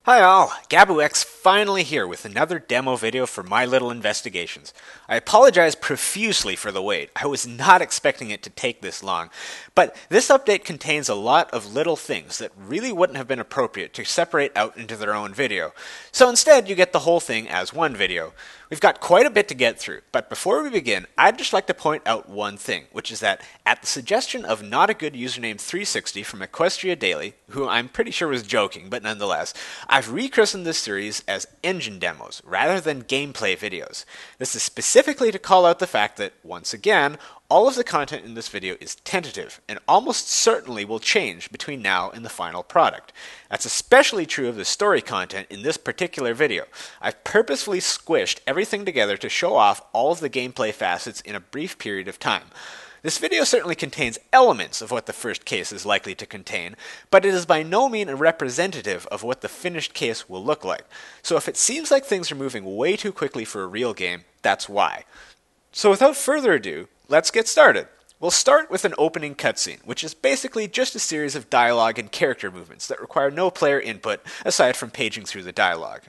Hi all, GabuX finally here with another demo video for My Little Investigations. I apologize profusely for the wait. I was not expecting it to take this long, but this update contains a lot of little things that really wouldn't have been appropriate to separate out into their own video. So instead you get the whole thing as one video. We've got quite a bit to get through, but before we begin, I'd just like to point out one thing, which is that at the suggestion of Not a Good Username 360 from Equestria Daily, who I'm pretty sure was joking, but nonetheless, I've rechristened this series as engine demos rather than gameplay videos. This is specifically to call out the fact that, once again, all of the content in this video is tentative and almost certainly will change between now and the final product. That's especially true of the story content in this particular video. I've purposefully squished everything together to show off all of the gameplay facets in a brief period of time. This video certainly contains elements of what the first case is likely to contain, but it is by no means representative of what the finished case will look like. So if it seems like things are moving way too quickly for a real game, that's why. So without further ado, let's get started. We'll start with an opening cutscene, which is basically just a series of dialogue and character movements that require no player input aside from paging through the dialogue.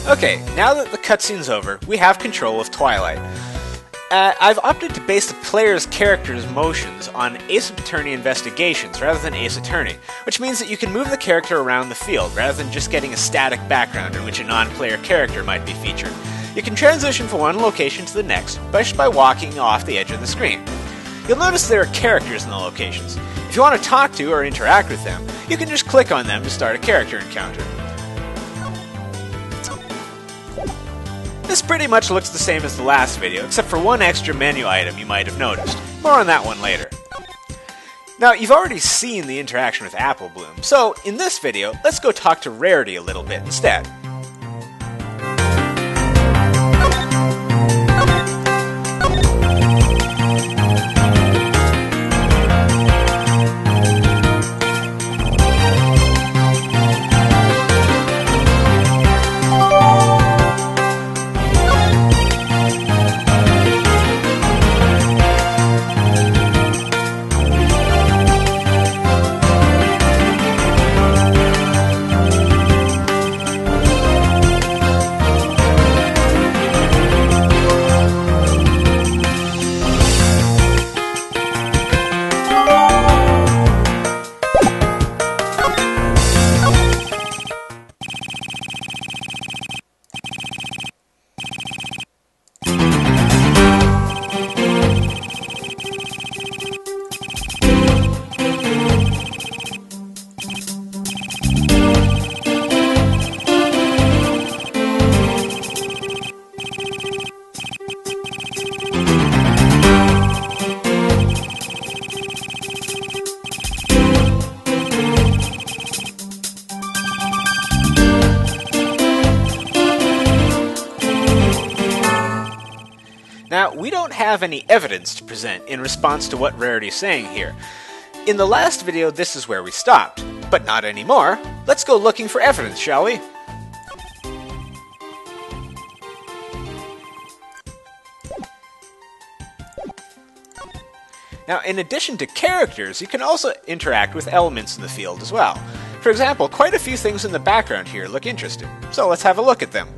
Okay, now that the cutscene's over, we have control of Twilight. I've opted to base the player's character's motions on Ace Attorney investigations rather than Ace Attorney, which means that you can move the character around the field rather than just getting a static background in which a non-player character might be featured. You can transition from one location to the next just by walking off the edge of the screen. You'll notice there are characters in the locations. If you want to talk to or interact with them, you can just click on them to start a character encounter. This pretty much looks the same as the last video, except for one extra menu item you might have noticed. More on that one later. Now, you've already seen the interaction with Apple Bloom, so in this video, let's go talk to Rarity a little bit instead. Now, we don't have any evidence to present in response to what Rarity's saying here. In the last video, this is where we stopped, but not anymore. Let's go looking for evidence, shall we? Now, in addition to characters, you can also interact with elements in the field as well. For example, quite a few things in the background here look interesting, so let's have a look at them.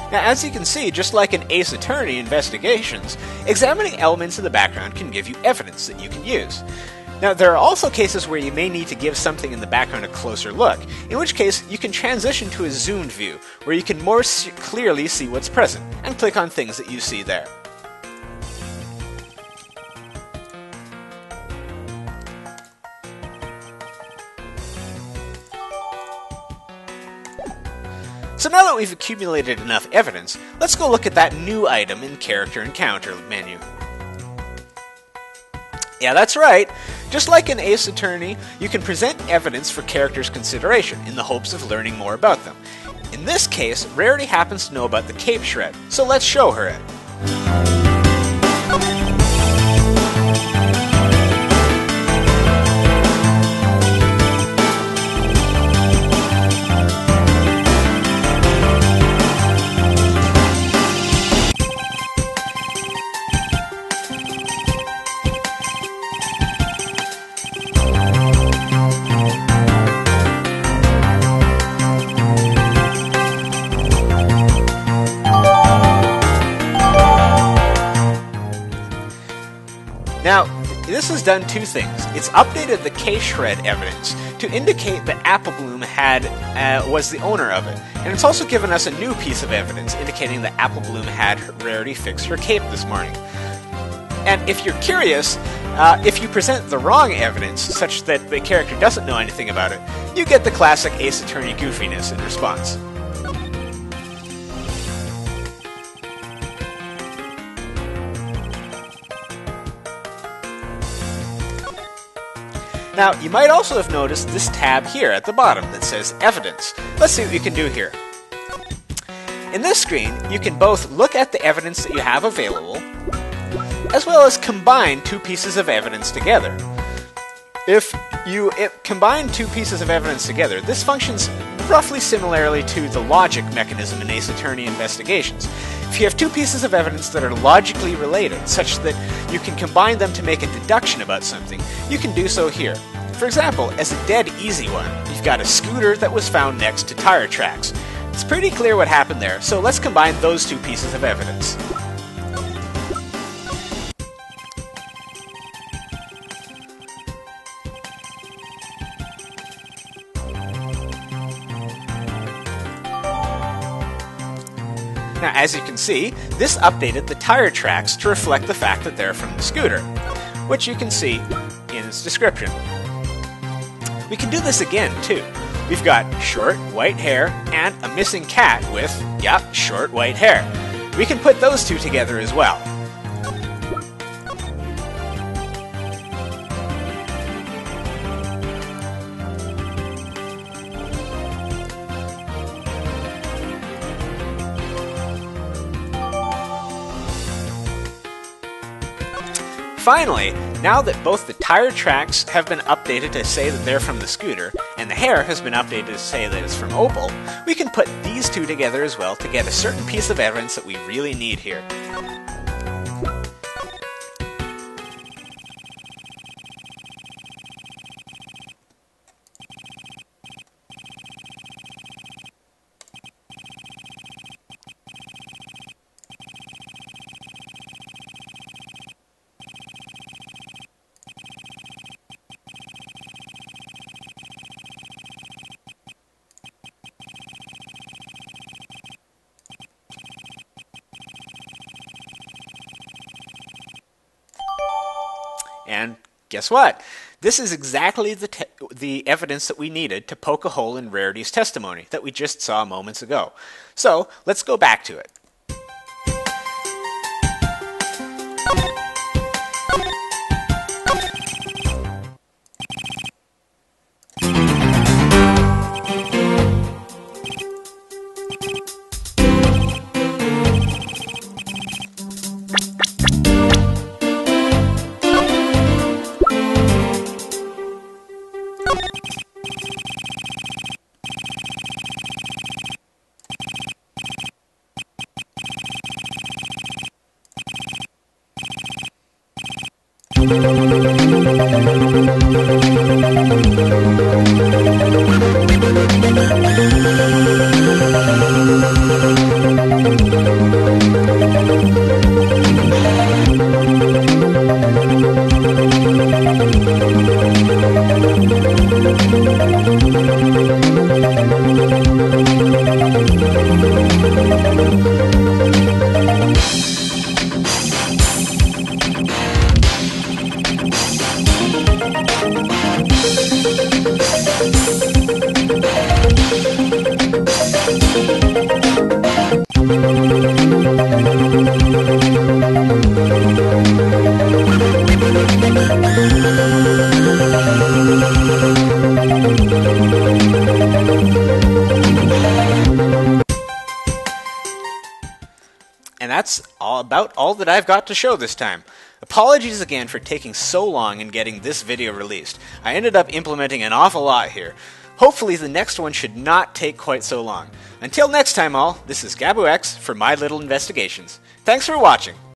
Now, as you can see, just like in Ace Attorney investigations, examining elements in the background can give you evidence that you can use. Now, there are also cases where you may need to give something in the background a closer look, in which case you can transition to a zoomed view, where you can more clearly see what's present, and click on things that you see there. So now that we've accumulated enough evidence, let's go look at that new item in Character Encounter menu. Yeah, that's right. Just like in Ace Attorney, you can present evidence for characters' consideration in the hopes of learning more about them. In this case, Rarity happens to know about the cape shred, so let's show her it. Now, this has done two things. It's updated the cape shred evidence to indicate that Apple Bloom was the owner of it, and it's also given us a new piece of evidence indicating that Apple Bloom had Rarity fix her cape this morning. And if you're curious, if you present the wrong evidence, such that the character doesn't know anything about it, you get the classic Ace Attorney goofiness in response. Now, you might also have noticed this tab here at the bottom that says Evidence. Let's see what we can do here. In this screen, you can both look at the evidence that you have available, as well as combine two pieces of evidence together. If you combine two pieces of evidence together, this functions roughly similarly to the logic mechanism in Ace Attorney investigations. If you have two pieces of evidence that are logically related, such that you can combine them to make a deduction about something, you can do so here. For example, as a dead easy one, you've got a scooter that was found next to tire tracks. It's pretty clear what happened there, so let's combine those two pieces of evidence. Now, as you can see, this updated the tire tracks to reflect the fact that they're from the scooter, which you can see in its description. We can do this again, too. We've got short white hair and a missing cat with, short white hair. We can put those two together as well. Finally, now that both the tire tracks have been updated to say that they're from the scooter, and the hair has been updated to say that it's from Opal, we can put these two together as well to get a certain piece of evidence that we really need here. And guess what? This is exactly the evidence that we needed to poke a hole in Rarity's testimony that we just saw moments ago. So let's go back to it. And that's about all that I've got to show this time. Apologies again for taking so long in getting this video released. I ended up implementing an awful lot here. Hopefully the next one should not take quite so long. Until next time all, this is GabuX for My Little Investigations. Thanks for watching!